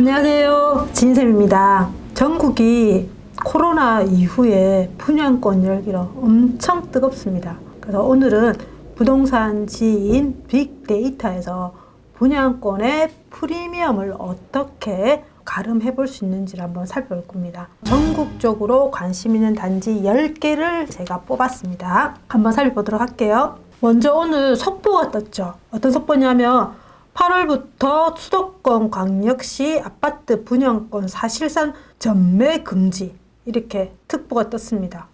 안녕하세요, 진쌤입니다. 전국이 코로나 이후에 분양권 열기로 엄청 뜨겁습니다. 그래서 오늘은 부동산 지인 빅데이터에서 분양권의 프리미엄을 어떻게 가름해 볼 수 있는지를 한번 살펴볼 겁니다. 전국적으로 관심 있는 단지 10개를 제가 뽑았습니다. 한번 살펴보도록 할게요. 먼저 오늘 속보가 떴죠. 어떤 속보냐면 8월부터 수도권 광역시 아파트 분양권 사실상 전매 금지, 이렇게 특보가 떴습니다.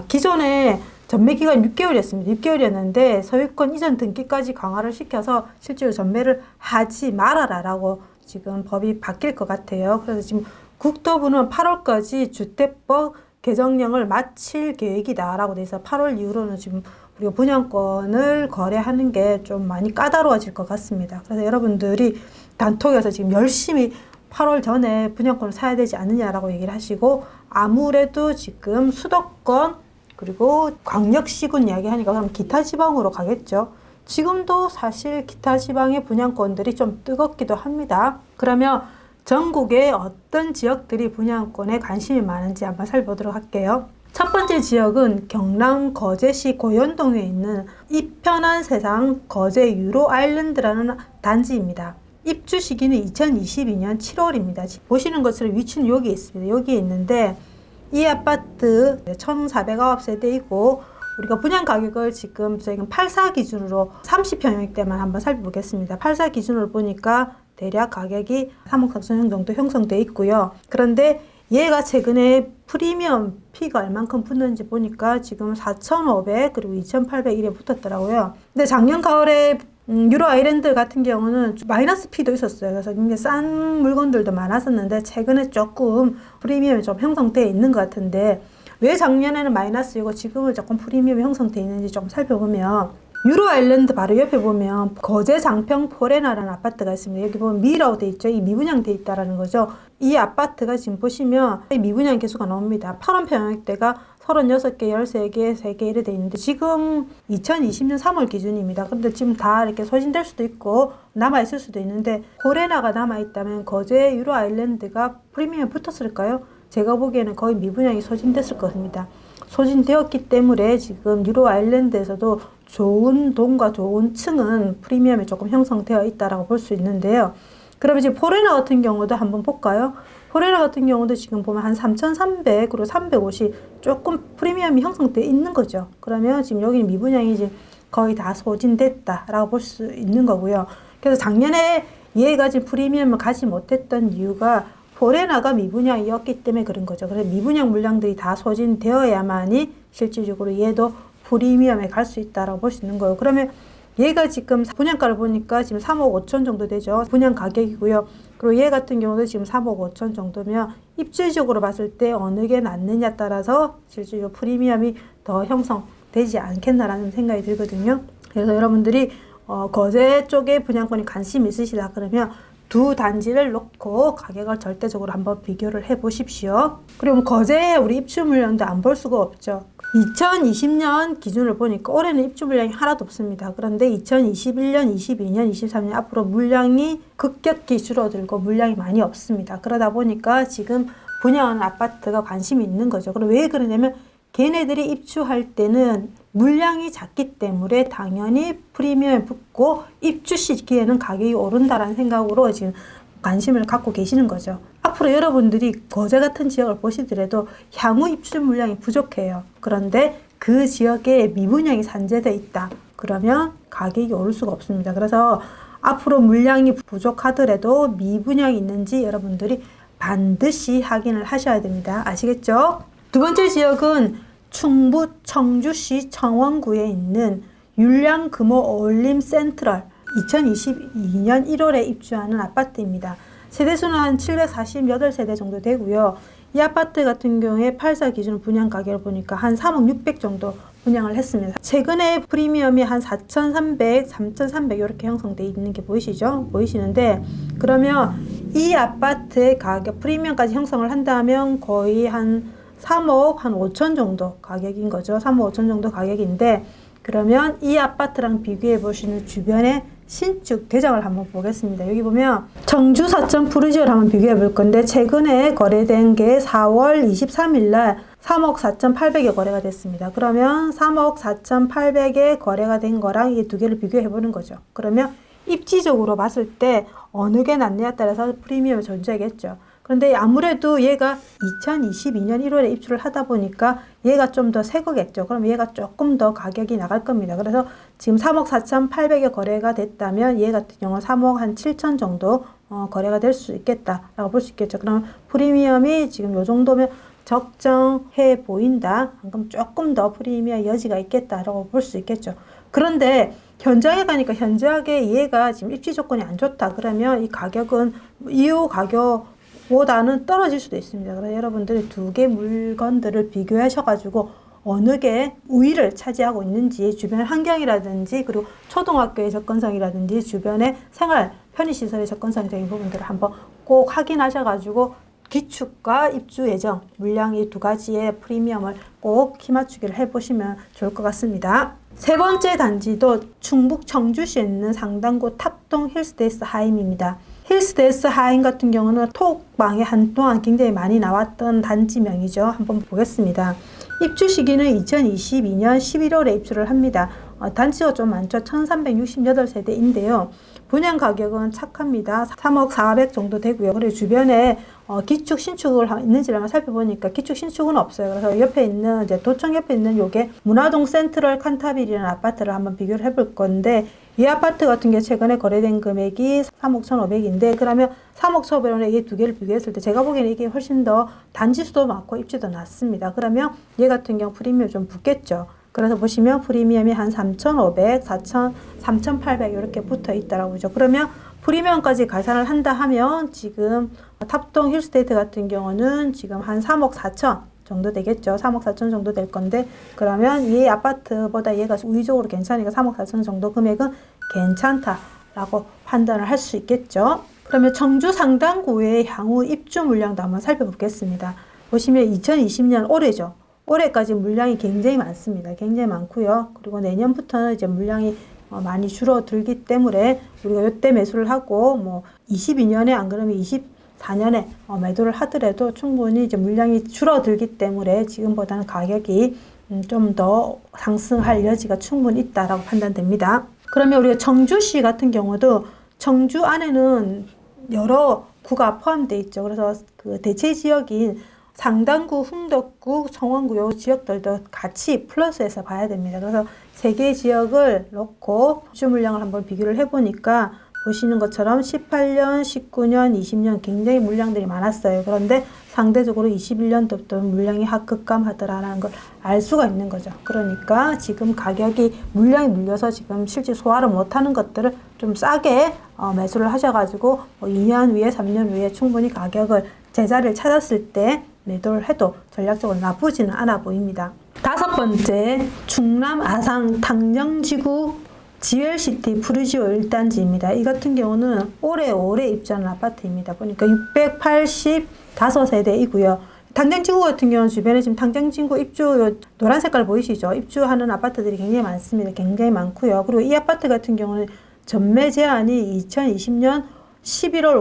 기존에 전매 기간 6개월이었습니다. 6개월이었는데 소유권 이전 등기까지 강화를 시켜서 실제로 전매를 하지 말아라라고 지금 법이 바뀔 것 같아요. 그래서 지금 국토부는 8월까지 주택법 개정령을 마칠 계획이다라고 돼 있어 8월 이후로는 지금 우리가 분양권을 거래하는 게 좀 많이 까다로워질 것 같습니다. 그래서 여러분들이 단톡에서 지금 열심히 8월 전에 분양권을 사야 되지 않느냐라고 얘기를 하시고, 아무래도 지금 수도권 그리고 광역시군 이야기하니까 그럼 기타 지방으로 가겠죠. 지금도 사실 기타 지방의 분양권들이 좀 뜨겁기도 합니다. 그러면 전국의 어떤 지역들이 분양권에 관심이 많은지 한번 살펴보도록 할게요. 첫 번째 지역은 경남 거제시 고현동에 있는 이편한 세상 거제 유로 아일랜드라는 단지입니다. 입주 시기는 2022년 7월입니다. 보시는 것처럼 위치는 여기에 있습니다. 여기에 있는데 이 아파트 1409세대이고 우리가 분양 가격을 지금 저희가 84 기준으로 30평형대만 한번 살펴보겠습니다. 84 기준으로 보니까 대략 가격이 3억 4천원 정도 형성되어 있고요. 그런데 얘가 최근에 프리미엄 피가 얼만큼 붙는지 보니까 지금 4,500 그리고 2,800 이래 붙었더라고요. 근데 작년 가을에 유로 아일랜드 같은 경우는 마이너스 피도 있었어요. 그래서 굉장히 싼 물건들도 많았었는데 최근에 조금 프리미엄이 좀 형성되어 있는 것 같은데, 왜 작년에는 마이너스이고 지금은 조금 프리미엄이 형성되어 있는지 좀 살펴보면, 유로 아일랜드 바로 옆에 보면 거제 장평 포레나라는 아파트가 있습니다. 여기 보면 미라고 돼 있죠. 이 미분양 돼 있다라는 거죠. 이 아파트가 지금 보시면 미분양 개수가 나옵니다. 8원 평형대가 36개, 13개, 3개 이래 돼 있는데 지금 2020년 3월 기준입니다. 그런데 지금 다 이렇게 소진될 수도 있고 남아있을 수도 있는데, 포레나가 남아있다면 거제 유로 아일랜드가 프리미엄에 붙었을까요? 제가 보기에는 거의 미분양이 소진됐을 겁니다. 소진되었기 때문에 지금 유로 아일랜드에서도 좋은 동과 좋은 층은 프리미엄이 조금 형성되어 있다라고 볼 수 있는데요. 그러면 지금 포레나 같은 경우도 한번 볼까요? 포레나 같은 경우도 지금 보면 한 3,300 그리고 350 조금 프리미엄이 형성되어 있는 거죠. 그러면 지금 여기는 미분양이 지금 거의 다 소진됐다라고 볼 수 있는 거고요. 그래서 작년에 얘가 지금 프리미엄을 가지 못했던 이유가 포레나가 미분양이었기 때문에 그런 거죠. 그래서 미분양 물량들이 다 소진되어야만이 실질적으로 얘도 프리미엄에 갈 수 있다라고 볼 수 있는 거예요. 그러면 얘가 지금 분양가를 보니까 지금 3억 5천 정도 되죠. 분양 가격이고요. 그리고 얘 같은 경우도 지금 3억 5천 정도면 입지적으로 봤을 때 어느 게 낫느냐에 따라서 실질적으로 프리미엄이 더 형성되지 않겠나라는 생각이 들거든요. 그래서 여러분들이 거제 쪽에 분양권에 관심 있으시다 그러면 두 단지를 놓고 가격을 절대적으로 한번 비교를 해 보십시오. 그리고 거제에 우리 입주 물량도 안 볼 수가 없죠. 2020년 기준을 보니까 올해는 입주 물량이 하나도 없습니다. 그런데 2021년, 22년, 23년 앞으로 물량이 급격히 줄어들고 물량이 많이 없습니다. 그러다 보니까 지금 분양하는 아파트가 관심이 있는 거죠. 그럼 왜 그러냐면 걔네들이 입주할 때는 물량이 작기 때문에 당연히 프리미엄이 붙고 입주 시기에는 가격이 오른다라는 생각으로 지금 관심을 갖고 계시는 거죠. 앞으로 여러분들이 거제 같은 지역을 보시더라도 향후 입주 물량이 부족해요. 그런데 그 지역에 미분양이 산재되어 있다. 그러면 가격이 오를 수가 없습니다. 그래서 앞으로 물량이 부족하더라도 미분양이 있는지 여러분들이 반드시 확인을 하셔야 됩니다. 아시겠죠? 두 번째 지역은 충북 청주시 청원구에 있는 율량금호 어울림 센트럴 2022년 1월에 입주하는 아파트입니다. 세대수는 한 748세대 정도 되고요. 이 아파트 같은 경우에 84 기준 분양 가격을 보니까 한 3억 600 정도 분양을 했습니다. 최근에 프리미엄이 한 4,300, 3,300 이렇게 형성되어 있는 게 보이시죠? 보이시는데, 그러면 이 아파트의 가격 프리미엄까지 형성을 한다면 거의 한 3억 한 5천 정도 가격인 거죠. 3억 5천 정도 가격인데, 그러면 이 아파트랑 비교해 보시는 주변에 신축 대장을 한번 보겠습니다. 여기 보면 청주 사천 푸르지오를 한번 비교해 볼 건데 최근에 거래된 게 4월 23일 날 3억 4,800에 거래가 됐습니다. 그러면 3억 4,800에 거래가 된 거랑 이 두 개를 비교해 보는 거죠. 그러면 입지적으로 봤을 때 어느 게 낫냐에 따라서 프리미엄이 존재하겠죠. 그런데 아무래도 얘가 2022년 1월에 입주를 하다 보니까 얘가 좀 더 새 거겠죠. 그럼 얘가 조금 더 가격이 나갈 겁니다. 그래서 지금 3억 4,800에 거래가 됐다면 얘 같은 경우는 3억 한 7천 정도 거래가 될 수 있겠다라고 볼 수 있겠죠. 그럼 프리미엄이 지금 요 정도면 적정해 보인다. 그럼 조금 더 프리미엄 여지가 있겠다라고 볼 수 있겠죠. 그런데 현장에 가니까 현저하게 얘가 지금 입지 조건이 안 좋다. 그러면 이 가격은 이후 가격보다는 떨어질 수도 있습니다. 그래서 여러분들이 두 개 물건들을 비교하셔가지고 어느 게 우위를 차지하고 있는지 주변 환경이라든지 그리고 초등학교의 접근성이라든지 주변의 생활 편의시설의 접근성적인 부분들을 한번 꼭 확인하셔가지고 기축과 입주 예정, 물량 이 두 가지의 프리미엄을 꼭 키맞추기를 해보시면 좋을 것 같습니다. 세 번째 단지도 충북 청주시에 있는 상당구 탑동 힐스데이스 하임입니다. 힐스데이스 하임 같은 경우는 톡방에 한동안 굉장히 많이 나왔던 단지명이죠. 한번 보겠습니다. 입주 시기는 2022년 11월에 입주를 합니다. 단지가 좀 많죠. 1368세대인데요. 분양 가격은 착합니다. 3억 400 정도 되고요. 그리고 주변에 기축 신축을 있는지를 한번 살펴보니까 기축 신축은 없어요. 그래서 옆에 있는 이제 도청 옆에 있는 요게 문화동 센트럴 칸타빌이라는 아파트를 한번 비교를 해볼 건데 이 아파트 같은 경우 최근에 거래된 금액이 3억 1,500인데 그러면 3억 1,500원에 이 두 개를 비교했을 때 제가 보기에는 이게 훨씬 더 단지 수도 많고 입지도 낮습니다. 그러면 얘 같은 경우 프리미엄 좀 붙겠죠. 그래서 보시면 프리미엄이 한 3,500, 4,000, 3,800 이렇게 붙어 있다라고 보죠. 그러면 프리미엄까지 가산을 한다 하면 지금 탑동 힐스테이트 같은 경우는 지금 한 3억 4천 정도 되겠죠. 3억 4천 정도 될 건데 그러면 이 아파트보다 얘가 우위적으로 괜찮으니까 3억 4천 정도 금액은 괜찮다라고 판단을 할 수 있겠죠. 그러면 청주 상당구의 향후 입주 물량도 한번 살펴보겠습니다. 보시면 2020년 올해죠. 올해까지 물량이 굉장히 많습니다. 굉장히 많고요. 그리고 내년부터는 이제 물량이 많이 줄어들기 때문에 우리가 이때 매수를 하고 뭐 22년에 안 그러면 24년에 매도를 하더라도 충분히 이제 물량이 줄어들기 때문에 지금보다는 가격이 좀 더 상승할 여지가 충분히 있다라고 판단됩니다. 그러면 우리가 청주시 같은 경우도 청주 안에는 여러 구가 포함되어 있죠. 그래서 그 대체 지역인 상당구, 흥덕구, 청원구 요 지역들도 같이 플러스해서 봐야 됩니다. 그래서 세 개의 지역을 놓고 입주 물량을 한번 비교를 해보니까 보시는 것처럼 18년, 19년, 20년 굉장히 물량들이 많았어요. 그런데 상대적으로 21년도부터 물량이 급감하더라는 걸 알 수가 있는 거죠. 그러니까 지금 가격이 물량이 눌려서 지금 실제 소화를 못하는 것들을 좀 싸게 매수를 하셔가지고 2년 후에 3년 후에 충분히 가격을 제자리를 찾았을 때 매도를 해도 전략적으로 나쁘지는 않아 보입니다. 다섯 번째, 충남 아산 당정지구 지웰시티 푸르지오 1단지입니다. 이 같은 경우는 올해 입주한 아파트입니다. 보니까 685세대이고요. 당정지구 같은 경우는 주변에 지금 당정지구 입주 노란 색깔 보이시죠? 입주하는 아파트들이 굉장히 많습니다. 굉장히 많고요. 그리고 이 아파트 같은 경우는 전매 제한이 2020년 11월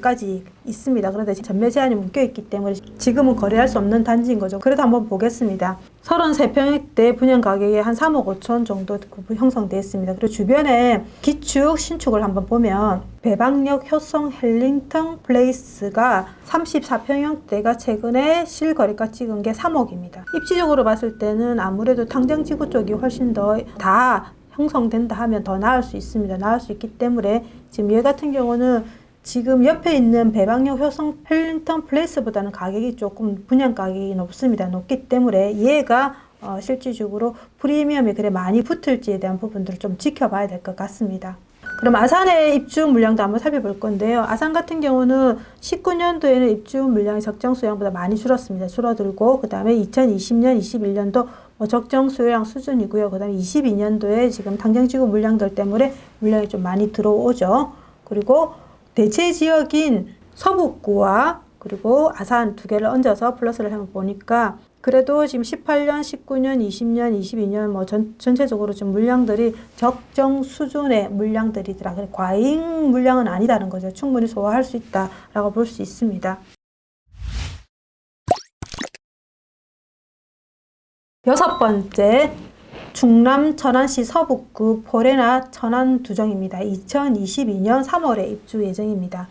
5일까지 있습니다. 그런데 전매 제한이 묶여있기 때문에 지금은 거래할 수 없는 단지인 거죠. 그래도 한번 보겠습니다. 33평대 분양 가격이 한 3억 5천 정도 형성되어 있습니다. 그리고 주변에 기축, 신축을 한번 보면 배방역 효성 헬링턴 플레이스가 34평형대가 최근에 실거래가 찍은 게 3억입니다. 입지적으로 봤을 때는 아무래도 당정지구 쪽이 훨씬 더 다 형성된다 하면 더 나을 수 있습니다. 나을 수 있기 때문에 지금 얘 같은 경우는 지금 옆에 있는 배방역 효성 헬링턴 플레이스보다는 가격이 조금 분양 가격이 높습니다. 높기 때문에 얘가 실질적으로 프리미엄이 그래 많이 붙을지에 대한 부분들을 좀 지켜봐야 될 것 같습니다. 그럼 아산의 입주 물량도 한번 살펴볼 건데요. 아산 같은 경우는 19년도에는 입주 물량이 적정 수량보다 많이 줄었습니다. 줄어들고 그 다음에 2020년, 21년도 적정 수요량 수준이고요. 그 다음에 22년도에 지금 당정지구 물량들 때문에 물량이 좀 많이 들어오죠. 그리고 대체 지역인 서북구와 그리고 아산 두 개를 얹어서 플러스를 한번 보니까 그래도 지금 18년, 19년, 20년, 22년 뭐 전체적으로 지금 물량들이 적정 수준의 물량들이더라. 과잉 물량은 아니다는 거죠. 충분히 소화할 수 있다라고 볼 수 있습니다. 여섯 번째, 충남 천안시 서북구 포레나 천안 두정입니다. 2022년 3월에 입주 예정입니다.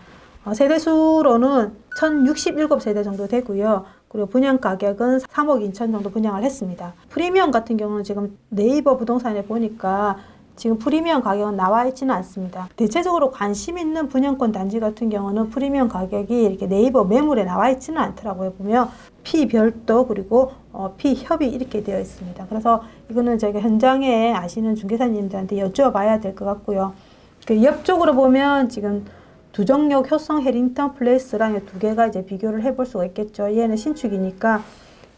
세대수로는 1067세대 정도 되고요. 그리고 분양 가격은 3억 2천 정도 분양을 했습니다. 프리미엄 같은 경우는 지금 네이버 부동산에 보니까 지금 프리미엄 가격은 나와 있지는 않습니다. 대체적으로 관심 있는 분양권 단지 같은 경우는 프리미엄 가격이 이렇게 네이버 매물에 나와 있지는 않더라고요. 보면 피별도 그리고 피협의 이렇게 되어 있습니다. 그래서 이거는 저희가 현장에 아시는 중개사님들한테 여쭤봐야 될 것 같고요. 그 옆쪽으로 보면 지금 두정역 효성 해링턴 플레이스랑 두 개가 이제 비교를 해볼 수가 있겠죠. 얘는 신축이니까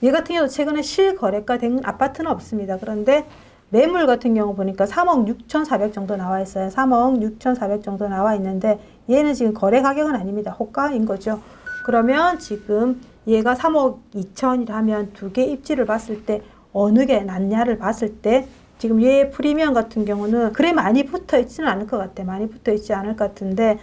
얘 같은 경우 최근에 실거래가 된 아파트는 없습니다. 그런데 매물 같은 경우 보니까 3억 6,400 정도 나와 있어요. 3억 6,400 정도 나와 있는데 얘는 지금 거래 가격은 아닙니다. 호가인 거죠. 그러면 지금 얘가 3억 2천이라면 두 개 입지를 봤을 때 어느 게 낫냐를 봤을 때 지금 얘 프리미엄 같은 경우는 그래 많이 붙어 있지는 않을 것 같아. 많이 붙어 있지 않을 것 같은데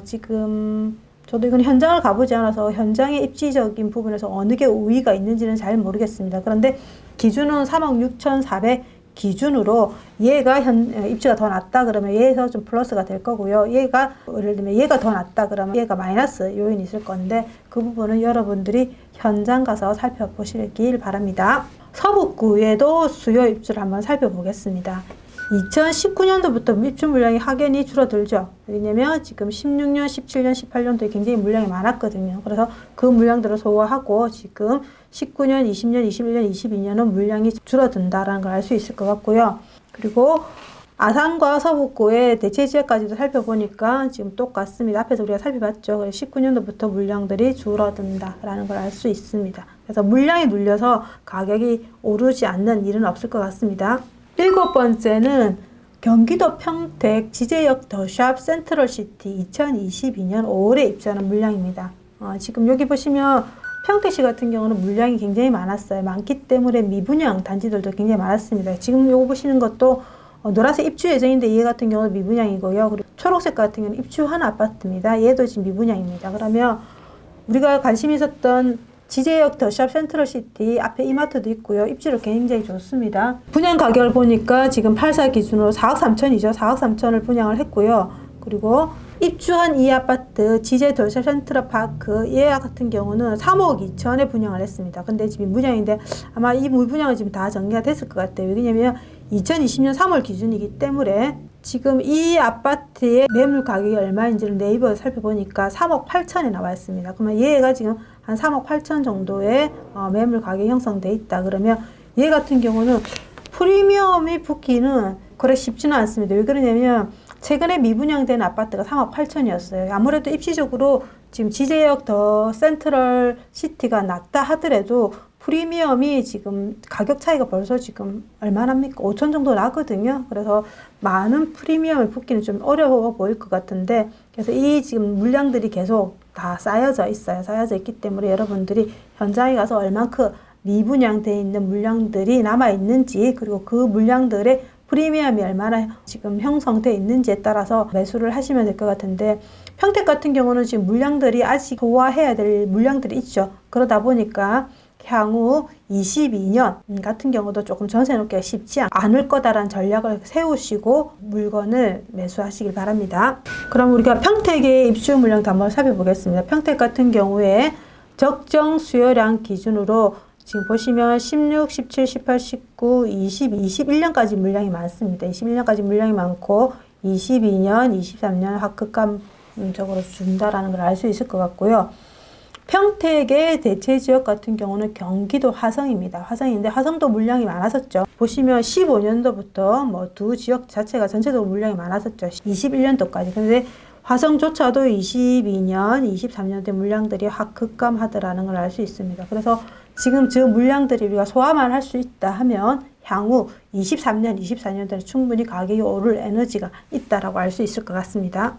지금 저도 이건 현장을 가보지 않아서 현장의 입지적인 부분에서 어느 게 우위가 있는지는 잘 모르겠습니다. 그런데 기준은 3억 6,400 기준으로 얘가 입지가 더 낮다 그러면 얘에서 좀 플러스가 될 거고요. 얘가 예를 들면 얘가 더 낮다 그러면 얘가 마이너스 요인이 있을 건데 그 부분은 여러분들이 현장 가서 살펴보시길 바랍니다. 서북구에도 수요 입주를 한번 살펴보겠습니다. 2019년도부터 입주 물량이 확연히 줄어들죠. 왜냐면 지금 16년, 17년, 18년도에 굉장히 물량이 많았거든요. 그래서 그 물량들을 소화하고 지금 19년, 20년, 21년, 22년은 물량이 줄어든다라는 걸 알 수 있을 것 같고요. 그리고 아산과 서북구의 대체 지역까지도 살펴보니까 지금 똑같습니다. 앞에서 우리가 살펴봤죠. 19년도부터 물량들이 줄어든다라는 걸 알 수 있습니다. 그래서 물량이 눌려서 가격이 오르지 않는 일은 없을 것 같습니다. 일곱 번째는 경기도 평택 지제역 더샵 센트럴시티 2022년 5월에 입주하는 물량입니다. 지금 여기 보시면 평택시 같은 경우는 물량이 굉장히 많았어요. 많기 때문에 미분양 단지들도 굉장히 많았습니다. 지금 요거 보시는 것도 노란색 입주 예정인데 얘 같은 경우는 미분양이고요. 그리고 초록색 같은 경우는 입주한 아파트입니다. 얘도 지금 미분양입니다. 그러면 우리가 관심 있었던 지제역 더샵 센트럴시티 앞에 이마트도 있고요. 입지로 굉장히 좋습니다. 분양 가격을 보니까 지금 84 기준으로 4억 3천이죠. 4억 3천을 분양을 했고요. 그리고 입주한 이 아파트 지제 더샵 센트럴파크 얘 같은 경우는 3억 2천에 분양을 했습니다. 근데 지금 미분양인데 아마 이 미분양은 지금 다 정리가 됐을 것 같아요. 왜냐면 2020년 3월 기준이기 때문에 지금 이 아파트의 매물 가격이 얼마인지를 네이버에 살펴보니까 3억 8천에 나와 있습니다. 그러면 얘가 지금 한 3억 8천 정도의 매물 가격이 형성돼 있다. 그러면 얘 같은 경우는 프리미엄이 붙기는 그래 쉽지는 않습니다. 왜 그러냐면 최근에 미분양된 아파트가 3억 8천이었어요. 아무래도 입시적으로 지금 지제역 더 센트럴 시티가 낮다 하더라도 프리미엄이 지금 가격 차이가 벌써 지금 얼마납니까? 5천 정도 나거든요. 그래서 많은 프리미엄을 붙기는 좀 어려워 보일 것 같은데 그래서 이 지금 물량들이 계속 다 쌓여져 있어요. 쌓여져 있기 때문에 여러분들이 현장에 가서 얼만큼 미분양되어 있는 물량들이 남아 있는지 그리고 그 물량들의 프리미엄이 얼마나 지금 형성되어 있는지에 따라서 매수를 하시면 될 것 같은데 평택 같은 경우는 지금 물량들이 아직 소화해야 될 물량들이 있죠. 그러다 보니까 향후 22년 같은 경우도 조금 전세 놓기가 쉽지 않을 거다라는 전략을 세우시고 물건을 매수하시길 바랍니다. 그럼 우리가 평택의 입주 물량도 한번 살펴보겠습니다. 평택 같은 경우에 적정 수요량 기준으로 지금 보시면 16, 17, 18, 19, 20, 21년까지 물량이 많습니다. 21년까지 물량이 많고 22년, 23년 확극감적으로 준다라는 걸 알 수 있을 것 같고요. 평택의 대체 지역 같은 경우는 경기도 화성입니다. 화성인데 화성도 물량이 많았었죠. 보시면 15년도부터 뭐 두 지역 자체가 전체적으로 물량이 많았었죠. 21년도까지. 근데 화성조차도 22년, 23년대 물량들이 확 급감하더라는 걸 알 수 있습니다. 그래서 지금 저 물량들이 우리가 소화만 할 수 있다 하면 향후 23년, 24년대는 충분히 가격이 오를 에너지가 있다라고 알 수 있을 것 같습니다.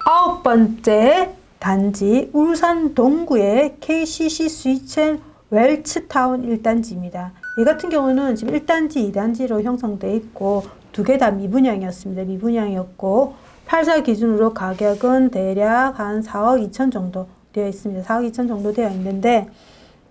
아홉 번째 단지 울산 동구의 KCC 스위첸 웰츠타운 1단지입니다. 이 같은 경우는 지금 1단지, 2단지로 형성되어 있고 두 개 다 미분양이었습니다. 미분양이었고 8사 기준으로 가격은 대략 한 4억 2천 정도 되어 있습니다. 4억 2천 정도 되어 있는데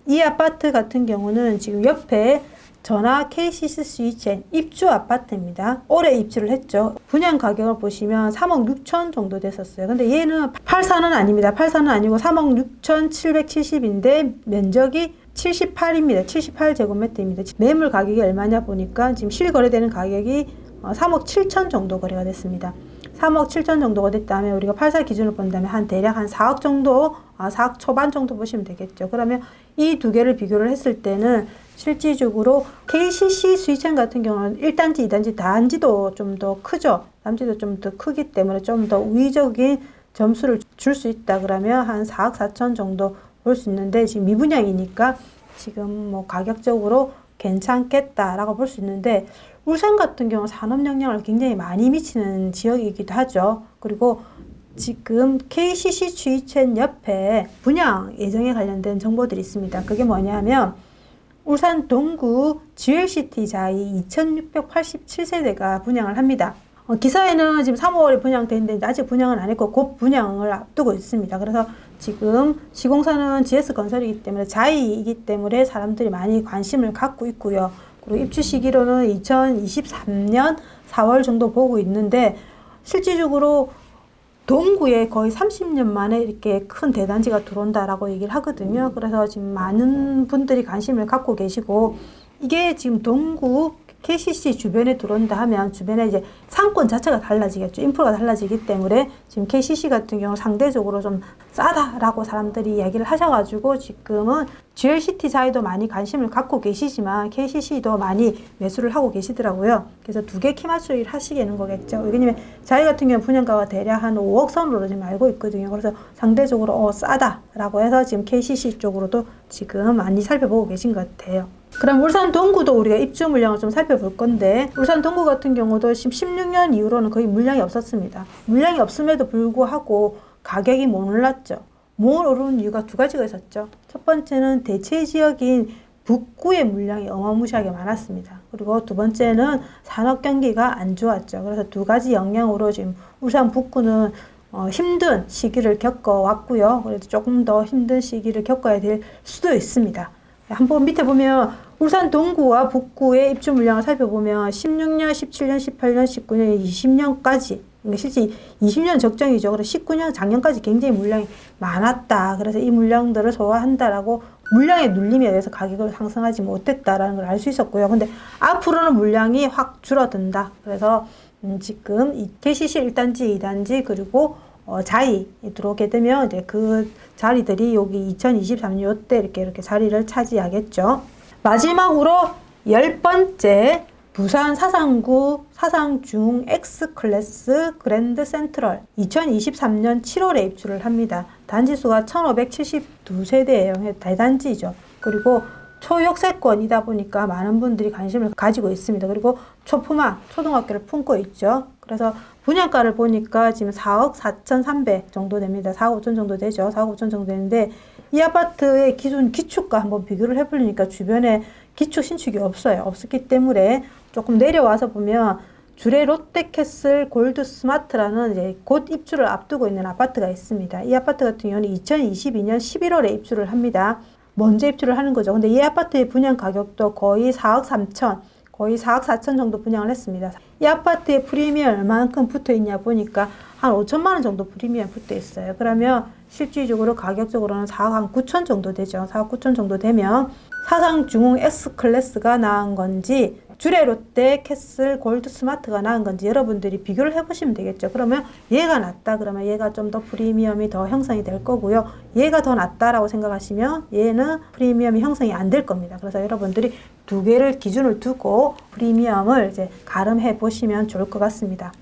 이 아파트 같은 경우는 지금 옆에 전화 KCC 스위첸 입주 아파트입니다. 올해 입주를 했죠. 분양 가격을 보시면 3억 6천 정도 됐었어요. 근데 얘는 8사는 아닙니다. 8사는 아니고 3억 6,770인데 면적이 78입니다. 78제곱미터입니다. 매물 가격이 얼마냐 보니까 지금 실거래되는 가격이 3억 7천 정도 거래가 됐습니다. 3억 7천 정도가 됐다면 우리가 8사 기준으로 본다면 대략 한 4억 정도, 4억 초반 정도 보시면 되겠죠. 그러면 이 두 개를 비교를 했을 때는 실질적으로 KCC 스위첸 같은 경우는 1단지, 2단지, 단지도 좀 더 크죠. 단지도 좀 더 크기 때문에 좀 더 우위적인 점수를 줄 수 있다 그러면 한 4억 4천 정도 볼 수 있는데 지금 미분양이니까 지금 뭐 가격적으로 괜찮겠다라고 볼 수 있는데 울산 같은 경우 산업 영향을 굉장히 많이 미치는 지역이기도 하죠. 그리고 지금 KCC 스위첸 옆에 분양 예정에 관련된 정보들이 있습니다. 그게 뭐냐면 울산 동구 GLCT 자이 2687세대가 분양을 합니다. 기사에는 지금 3월에 분양되는데 아직 분양은 안 했고 곧 분양을 앞두고 있습니다. 그래서 지금 시공사는 GS건설이기 때문에 자이이기 때문에 사람들이 많이 관심을 갖고 있고요. 그리고 입주 시기로는 2023년 4월 정도 보고 있는데 실질적으로 동구에 거의 30년 만에 이렇게 큰 대단지가 들어온다라고 얘기를 하거든요. 그래서 지금 많은 분들이 관심을 갖고 계시고 이게 지금 동구 KCC 주변에 들어온다 하면 주변에 이제 상권 자체가 달라지겠죠. 인프라가 달라지기 때문에 지금 KCC 같은 경우 상대적으로 좀 싸다라고 사람들이 이야기를 하셔가지고 지금은 GLCT 사이도 많이 관심을 갖고 계시지만 KCC도 많이 매수를 하고 계시더라고요. 그래서 두 개 키맞추기를 하시겠는 거겠죠. 왜냐면 자이 같은 경우 분양가가 대략 한 5억 선으로 지금 알고 있거든요. 그래서 상대적으로 싸다라고 해서 지금 KCC 쪽으로도 지금 많이 살펴보고 계신 것 같아요. 그럼 울산 동구도 우리가 입주 물량을 좀 살펴볼 건데 울산 동구 같은 경우도 16년 이후로는 거의 물량이 없었습니다. 물량이 없음에도 불구하고 가격이 못 올랐죠. 못 오른 이유가 두 가지가 있었죠. 첫 번째는 대체 지역인 북구의 물량이 어마무시하게 많았습니다. 그리고 두 번째는 산업 경기가 안 좋았죠. 그래서 두 가지 영향으로 지금 울산 북구는 힘든 시기를 겪어왔고요. 그래도 조금 더 힘든 시기를 겪어야 될 수도 있습니다. 한번 밑에 보면 울산 동구와 북구의 입주 물량을 살펴보면 16년, 17년, 18년, 19년, 20년까지 실제 20년 적정이죠. 그래서 19년 작년까지 굉장히 물량이 많았다. 그래서 이 물량들을 소화한다라고 물량의 눌림에 의해서 가격을 상승하지 못했다라는 걸 알 수 있었고요. 근데 앞으로는 물량이 확 줄어든다. 그래서 지금 이 KCC 1단지, 2단지 그리고 자이 들어오게 되면 이제 그 자리들이 여기 2023년 이때 이렇게 자리를 차지하겠죠. 마지막으로 10번째 부산 사상구 사상중 X클래스 그랜드 센트럴 2023년 7월에 입주를 합니다. 단지수가 1572세대예요. 대단지죠. 그리고 초역세권이다 보니까 많은 분들이 관심을 가지고 있습니다. 그리고 초품화 초등학교를 품고 있죠. 그래서 분양가를 보니까 지금 4억 4,300 정도 됩니다. 4억 5천 정도 되죠. 4억 5천 정도 되는데 이 아파트의 기준 기축과 한번 비교를 해보니까 주변에 기축 신축이 없어요. 없었기 때문에 조금 내려와서 보면 주례 롯데캐슬 골드 스마트라는 이제 곧 입주를 앞두고 있는 아파트가 있습니다. 이 아파트 같은 경우는 2022년 11월에 입주를 합니다. 먼저 입주를 하는 거죠. 근데 이 아파트의 분양 가격도 거의 4억 3천, 거의 4억 4천 정도 분양을 했습니다. 이 아파트의 프리미엄 얼마만큼 붙어 있냐 보니까 한 5천만 원 정도 프리미엄 붙어 있어요. 그러면 실질적으로 가격적으로는 4억 한 9천 정도 되죠. 4억 9천 정도 되면 사상중흥 X클래스가 나은 건지 주례 롯데 캐슬 골드 스마트가 나은 건지 여러분들이 비교를 해보시면 되겠죠. 그러면 얘가 낫다 그러면 얘가 좀 더 프리미엄이 더 형성이 될 거고요. 얘가 더 낫다라고 생각하시면 얘는 프리미엄이 형성이 안 될 겁니다. 그래서 여러분들이 두 개를 기준을 두고 프리미엄을 이제 가름해 보시면 좋을 것 같습니다.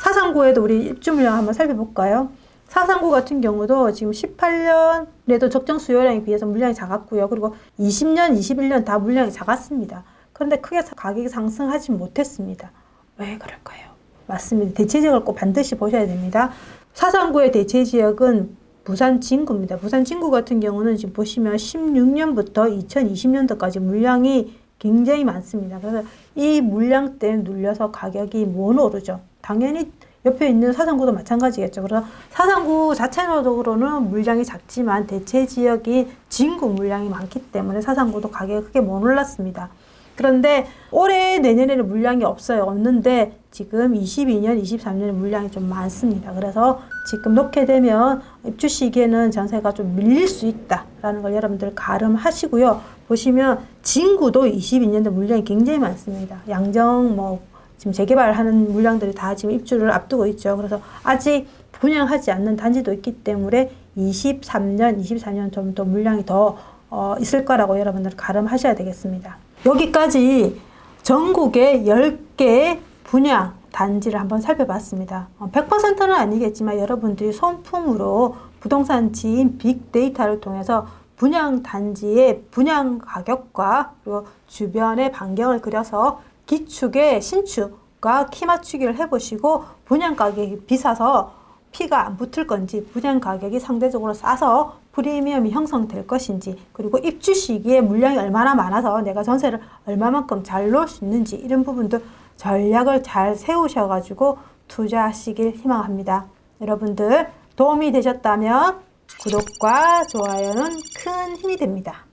사상구에도 우리 입주 물량 한번 살펴볼까요? 사상구 같은 경우도 지금 18년에도 적정 수요량에 비해서 물량이 작았고요. 그리고 20년, 21년 다 물량이 작았습니다. 그런데 크게 가격이 상승하지 못했습니다. 왜 그럴까요? 맞습니다. 대체지역을 꼭 반드시 보셔야 됩니다. 사상구의 대체지역은 부산 진구입니다. 부산 진구 같은 경우는 지금 보시면 16년부터 2020년도까지 물량이 굉장히 많습니다. 그래서 이 물량 때문에 눌려서 가격이 못 오르죠. 당연히 옆에 있는 사상구도 마찬가지겠죠. 그래서 사상구 자체적으로는 물량이 작지만 대체 지역이 진구 물량이 많기 때문에 사상구도 가격이 크게 못 올랐습니다. 그런데 올해 내년에는 물량이 없는데 지금 22년, 23년에 물량이 좀 많습니다. 그래서 지금 놓게 되면 입주 시기에는 전세가 좀 밀릴 수 있다라는 걸 여러분들 가름하시고요. 보시면 진구도 22년도 물량이 굉장히 많습니다. 양정 지금 재개발하는 물량들이 다 지금 입주를 앞두고 있죠. 그래서 아직 분양하지 않는 단지도 있기 때문에 23년, 24년 좀 더 물량이 더 있을 거라고 여러분들 가름하셔야 되겠습니다. 여기까지 전국의 10개 분양 단지를 한번 살펴봤습니다. 100%는 아니겠지만 여러분들이 손품으로 부동산 지인 빅데이터를 통해서 분양 단지의 분양 가격과 그리고 주변의 반경을 그려서 기축의 신축과 키 맞추기를 해보시고 분양 가격이 비싸서 피가 안 붙을 건지 분양 가격이 상대적으로 싸서 프리미엄이 형성될 것인지 그리고 입주 시기에 물량이 얼마나 많아서 내가 전세를 얼마만큼 잘 놓을 수 있는지 이런 부분도 전략을 잘 세우셔가지고 투자하시길 희망합니다. 여러분들 도움이 되셨다면 구독과 좋아요는 큰 힘이 됩니다.